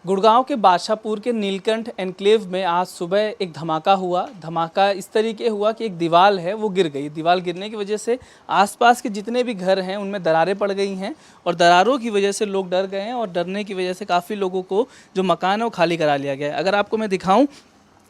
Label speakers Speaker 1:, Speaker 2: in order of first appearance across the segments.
Speaker 1: गुड़गांव के बादशाहपुर के नीलकंठ एनक्लेव में आज सुबह एक धमाका हुआ। धमाका इस तरीके हुआ कि एक दीवार है वो गिर गई। दीवार गिरने की वजह से आसपास के जितने भी घर हैं उनमें दरारें पड़ गई हैं और दरारों की वजह से लोग डर गए हैं और डरने की वजह से काफ़ी लोगों को जो मकान है वो खाली करा लिया गया है। अगर आपको मैं दिखाऊं,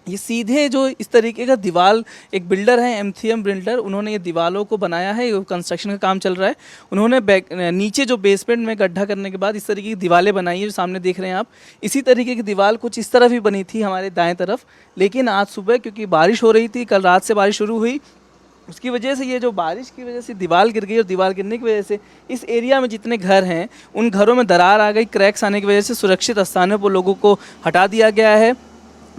Speaker 1: ये सीधे जो इस तरीके का दीवार, एक बिल्डर है एमसीएम बिल्डर, उन्होंने ये दीवारों को बनाया है। ये कंस्ट्रक्शन का काम चल रहा है। उन्होंने नीचे जो बेसमेंट में गड्ढा करने के बाद इस तरीके की दीवारें बनाई है जो सामने देख रहे हैं आप। इसी तरीके की दीवार कुछ इस तरफ ही बनी थी हमारे दाएं तरफ, लेकिन आज सुबह क्योंकि बारिश हो रही थी, कल रात से बारिश शुरू हुई, उसकी वजह से ये जो बारिश की वजह से दीवार गिर गई और दीवार गिरने की वजह से इस एरिया में जितने घर हैं उन घरों में दरार आ गई। क्रैक्स आने की वजह से सुरक्षित स्थानों पर लोगों को हटा दिया गया है।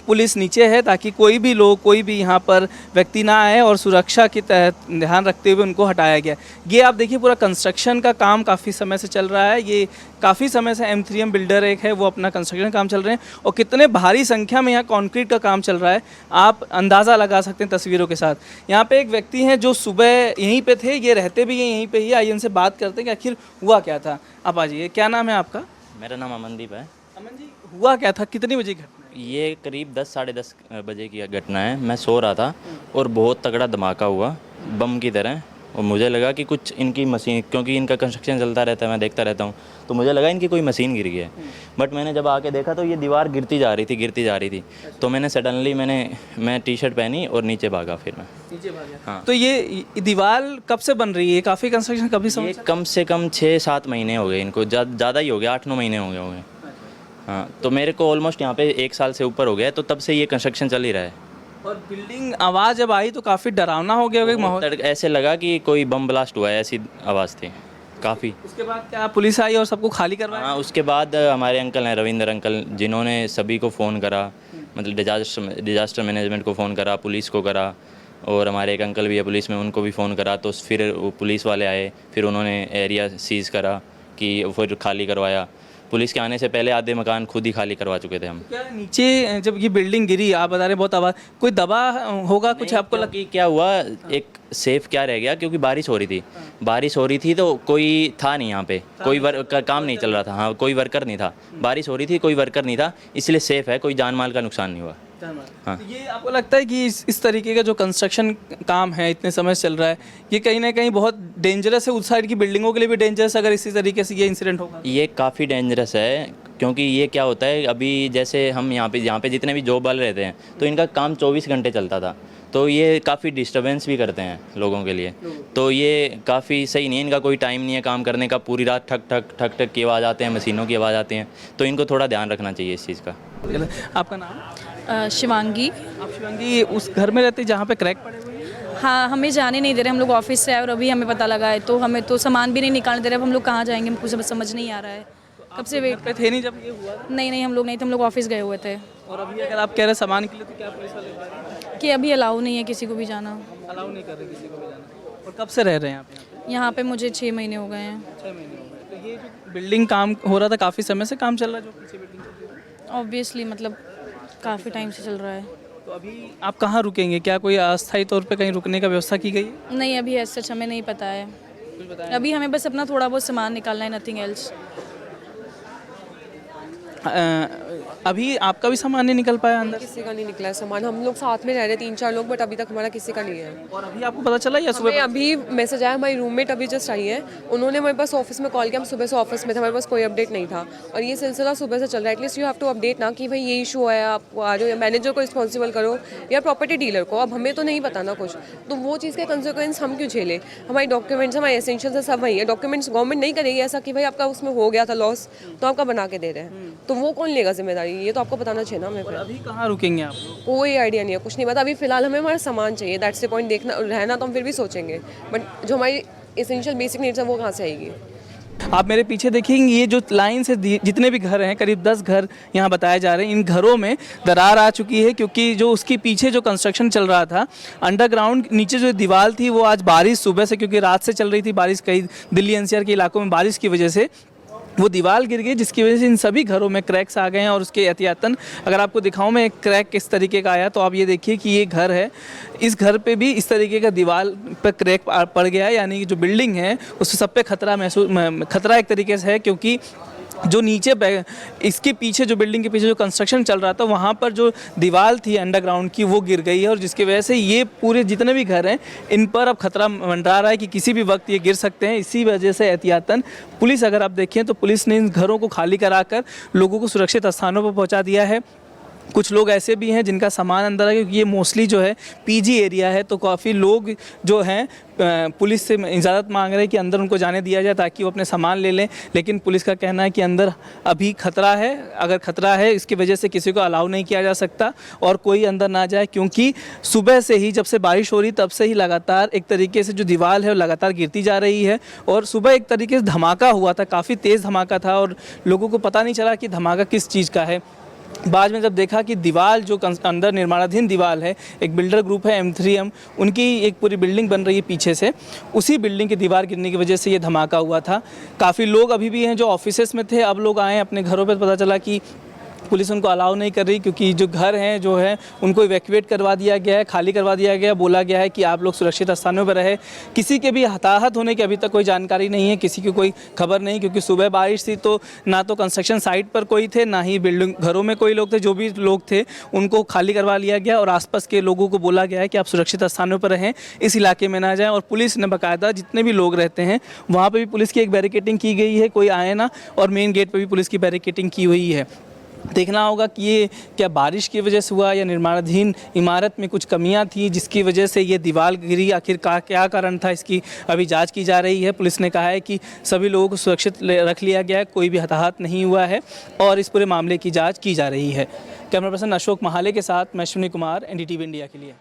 Speaker 1: पुलिस नीचे है ताकि कोई भी यहाँ पर व्यक्ति ना आए और सुरक्षा के तहत ध्यान रखते हुए उनको हटाया गया। ये आप देखिए, पूरा कंस्ट्रक्शन का काम काफ़ी समय से चल रहा है। ये काफ़ी समय से M3M बिल्डर एक है वो अपना कंस्ट्रक्शन काम चल रहे हैं और कितने भारी संख्या में यहाँ कंक्रीट का काम चल रहा है आप अंदाज़ा लगा सकते हैं तस्वीरों के साथ। यहाँ पे एक व्यक्ति हैं जो सुबह यहीं पे थे, ये रहते भी हैं यहीं पे ही। आइए उनसे बात करते हैं कि आखिर हुआ क्या था। आप आ जाइए, क्या नाम है आपका?
Speaker 2: मेरा नाम अमनदीप है।
Speaker 1: अमन जी, हुआ क्या था, कितनी बजे घटना?
Speaker 2: ये करीब 10 साढ़े 10 बजे की घटना है। मैं सो रहा था और बहुत तगड़ा धमाका हुआ बम की तरह, और मुझे लगा कि कुछ इनकी मशीन, क्योंकि इनका कंस्ट्रक्शन चलता रहता है, मैं देखता रहता हूँ, तो मुझे लगा इनकी कोई मशीन गिर गई है। बट मैंने जब आके देखा तो ये दीवार गिरती जा रही थी। तो मैंने सडनली मैं टी शर्ट पहनी और नीचे भागा। फिर मैं
Speaker 1: नीचे भागा।
Speaker 2: हाँ।
Speaker 1: तो ये दीवार कब से बन रही है? काफ़ी कंस्ट्रक्शन कभी
Speaker 2: ये कम से कम 6-7 महीने हो गए इनको, ज़्यादा ही हो गया, 8-9 महीने हो गए। हाँ, तो मेरे को ऑलमोस्ट यहाँ पे 1 साल से ऊपर हो गया, तो तब से ये कंस्ट्रक्शन चल ही रहा है।
Speaker 1: और बिल्डिंग आवाज़ जब आई तो काफ़ी डरावना हो गया होगा माहौल।
Speaker 2: ऐसे लगा कि कोई बम ब्लास्ट हुआ है, ऐसी आवाज़ थी काफ़ी।
Speaker 1: उसके बाद क्या पुलिस आई और सबको खाली करवाया?
Speaker 2: हाँ, उसके बाद हमारे अंकल हैं रविंद्र अंकल, जिन्होंने सभी को फ़ोन करा, मतलब डिजास्टर मैनेजमेंट को फ़ोन करा, पुलिस को करा, और हमारे एक अंकल भी है पुलिस में, उनको भी फ़ोन करा। तो फिर पुलिस वाले आए, फिर उन्होंने एरिया सीज़ करा कि फिर खाली करवाया। पुलिस के आने से पहले आधे मकान खुद ही खाली करवा चुके थे हम।
Speaker 1: क्या नीचे जब ये बिल्डिंग गिरी, आप बता रहे बहुत आवाज़, कोई दबा होगा कुछ आपको
Speaker 2: कि क्या हुआ, एक सेफ क्या रह गया, क्योंकि बारिश हो रही थी तो कोई था नहीं यहाँ पे, कोई काम नहीं चल रहा था। हाँ, कोई वर्कर नहीं था, बारिश हो रही थी, कोई वर्कर नहीं था, इसलिए सेफ है, कोई जान माल का नुकसान नहीं हुआ।
Speaker 1: हाँ। तो ये आपको लगता है कि इस तरीके का जो कंस्ट्रक्शन काम है इतने समय से चल रहा है, ये कहीं ना कहीं बहुत डेंजरस है? उस साइड की बिल्डिंगों के लिए भी डेंजरस अगर इसी तरीके से ये इंसिडेंट होगा?
Speaker 2: ये काफ़ी डेंजरस है, क्योंकि ये क्या होता है, अभी जैसे हम यहाँ पे जितने भी जॉब वाले रहते हैं तो इनका काम 24 घंटे चलता था, तो ये काफ़ी डिस्टर्बेंस भी करते हैं लोगों के लिए। तो ये काफ़ी सही नहीं है, इनका कोई टाइम नहीं है काम करने का। पूरी रात ठक ठक ठक ठक की आवाज़ आते हैं, मशीनों की आवाज़ आती हैं, तो इनको थोड़ा ध्यान रखना चाहिए इस चीज़ का।
Speaker 1: आपका नाम?
Speaker 3: शिवांगी।
Speaker 1: आप शिवांगी उस घर में रहते जहाँ पे क्रैक पड़े हुए हैं?
Speaker 3: हाँ, हमें जाने नहीं दे रहे, हम लोग ऑफिस से आए और अभी हमें पता लगा है, तो हमें तो सामान भी नहीं निकालने दे रहे। अब हम लोग कहाँ जाएंगे, हमको समझ नहीं आ रहा है। कब से वेट
Speaker 1: पे थे नहीं जब ये हुआ?
Speaker 3: नहीं, हम लोग नहीं थे, हम लोग ऑफिस गए हुए थे।
Speaker 1: और अभी अगर आप कह रहे सामान के लिए, तो क्या पुलिस वाले बता रहे हैं
Speaker 3: कि अभी अलाउ नहीं है किसी को भी जाना।
Speaker 1: अलाउ नहीं कर रहे किसी को भी जाना? और कब से रह रहे हैं आप
Speaker 3: यहाँ पे मुझे 6 महीने हो गए हैं।
Speaker 1: 6 महीने हो गए। तो ये जो बिल्डिंग काम हो रहा था, काफ़ी समय से काम चल रहा है जो पीछे बिल्डिंग चल रही है?
Speaker 3: ऑब्वियसली, मतलब काफ़ी टाइम से चल रहा है।
Speaker 1: तो अभी आप कहाँ रुकेंगे? क्या कोई अस्थायी तौर पे कहीं रुकने का व्यवस्था की गई है?
Speaker 3: नहीं, अभी ऐसा सच हमें नहीं पता है।
Speaker 1: कुछ बताया?
Speaker 3: अभी हमें बस अपना थोड़ा बहुत सामान निकालना है, नथिंग एल्स।
Speaker 1: अभी आपका भी सामान नहीं निकल पाया अंदर?
Speaker 4: किसी का नहीं निकला है सामान। हम लोग साथ में रह रहे 3-4 लोग, बट अभी तक हमारा किसी का नहीं है।
Speaker 1: और अभी आपको पता चला या सुबह?
Speaker 4: हमें अभी मैसेज आया, हमारी रूममेट अभी जस्ट आई है, उन्होंने हमारे पास ऑफिस में कॉल किया। हम सुबह से ऑफिस में थे, हमारे पास कोई अपडेट नहीं था, और ये सिलसिला सुबह से चल रहा है। At least you have to update ना कि भाई ये इशू है, आप आ जाओ, या मैनेजर को रिस्पॉन्सिबल करो या प्रॉपर्टी डीलर को। अब हमें तो नहीं पता ना कुछ, तो वो चीज़ के कंसिक्वेंस हम क्यों झेलें? हमारी डॉक्यूमेंट्स, हमारे एसेंशियल्स सब वही है। डॉक्यूमेंट्स गवर्नमेंट नहीं करेगी ऐसा कि भाई आपका उसमें हो गया था लॉस तो आपका बना के दे रहे हैं, तो वो कौन लेगा जिम्मेदारी? ये तो आपको बताना चाहिए ना हमें। फिर
Speaker 1: अभी कहाँ रुकेंगे आप?
Speaker 4: कोई आइडिया नहीं है, कुछ नहीं पता। अभी फिलहाल हमें हमारा सामान चाहिए, दैट्स द पॉइंट। देखना रहना तो हम फिर भी सोचेंगे, बट जो हमारी एसेंशियल बेसिक नीड्स है वो कहाँ से आएगी?
Speaker 1: आप मेरे पीछे देखेंगे, ये जो लाइन से जितने भी घर हैं, करीब 10 घर यहाँ बताए जा रहे हैं, इन घरों में दरार आ चुकी है, क्योंकि जो उसके पीछे जो कंस्ट्रक्शन चल रहा था अंडरग्राउंड, नीचे जो दीवार थी वो आज बारिश सुबह से, क्योंकि रात से चल रही थी बारिश, कई दिल्ली एनसीआर के इलाकों में बारिश की वजह से वो दीवार गिर गई, जिसकी वजह से इन सभी घरों में क्रैक्स आ गए हैं। और उसके एहतियातन अगर आपको दिखाऊं मैं एक क्रैक किस तरीके का आया, तो आप ये देखिए कि ये घर है, इस घर पे भी इस तरीके का दीवार पर क्रैक पड़ गया है, यानी कि जो बिल्डिंग है उस सब पे खतरा एक तरीके से है, क्योंकि जो नीचे इसके पीछे जो बिल्डिंग के पीछे जो कंस्ट्रक्शन चल रहा था वहाँ पर जो दीवार थी अंडरग्राउंड की वो गिर गई है, और जिसकी वजह से ये पूरे जितने भी घर हैं इन पर अब खतरा मंडरा रहा है कि किसी भी वक्त ये गिर सकते हैं। इसी वजह से एहतियातन पुलिस, अगर आप देखें तो पुलिस ने इन घरों को खाली कराकर लोगों को सुरक्षित स्थानों पर पहुँचा दिया है। कुछ लोग ऐसे भी हैं जिनका सामान अंदर है, क्योंकि ये मोस्टली जो है पीजी एरिया है, तो काफ़ी लोग जो हैं पुलिस से इजाज़त मांग रहे हैं कि अंदर उनको जाने दिया जाए ताकि वो अपने सामान ले लें। लेकिन पुलिस का कहना है कि अंदर अभी खतरा है, अगर खतरा है इसकी वजह से किसी को अलाउ नहीं किया जा सकता और कोई अंदर ना जाए, क्योंकि सुबह से ही जब से बारिश हो रही तब से ही लगातार एक तरीके से जो दीवार है वो लगातार गिरती जा रही है। और सुबह एक तरीके से धमाका हुआ था, काफ़ी तेज़ धमाका था और लोगों को पता नहीं चला कि धमाका किस चीज़ का है। बाद में जब देखा कि दीवार जो अंदर निर्माणाधीन दीवार है, एक बिल्डर ग्रुप है M3M, उनकी एक पूरी बिल्डिंग बन रही है पीछे से, उसी बिल्डिंग की दीवार गिरने की वजह से ये धमाका हुआ था। काफ़ी लोग अभी भी हैं जो ऑफिसेस में थे, अब लोग आए अपने घरों पर, पता चला कि पुलिस उनको अलाउ नहीं कर रही, क्योंकि जो घर हैं जो है उनको इवैक्यूएट करवा दिया गया है, खाली करवा दिया गया है। बोला गया है कि आप लोग सुरक्षित स्थानों पर रहे। किसी के भी हताहत होने की अभी तक कोई जानकारी नहीं है, किसी की कोई खबर नहीं, क्योंकि सुबह बारिश थी तो ना तो कंस्ट्रक्शन साइट पर कोई थे, ना ही बिल्डिंग घरों में कोई लोग थे। जो भी लोग थे उनको खाली करवा लिया गया और आसपास के लोगों को बोला गया है कि आप सुरक्षित स्थानों पर रहें, इस इलाके में ना जाएँ। और पुलिस ने बाकायदा जितने भी लोग रहते हैं वहाँ पर भी पुलिस की एक बैरिकेडिंग की गई है, कोई आए ना, और मेन गेट पर भी पुलिस की बैरिकेडिंग की हुई है। देखना होगा कि ये क्या बारिश की वजह से हुआ या निर्माणाधीन इमारत में कुछ कमियां थी जिसकी वजह से ये दीवार गिरी, आखिर क्या कारण था, इसकी अभी जांच की जा रही है। पुलिस ने कहा है कि सभी लोगों को सुरक्षित रख लिया गया है, कोई भी हताहत नहीं हुआ है और इस पूरे मामले की जाँच की जा रही है। कैमरा पर्सन अशोक महाले के साथ मैं अश्विनी कुमार, NDTV इंडिया के लिए।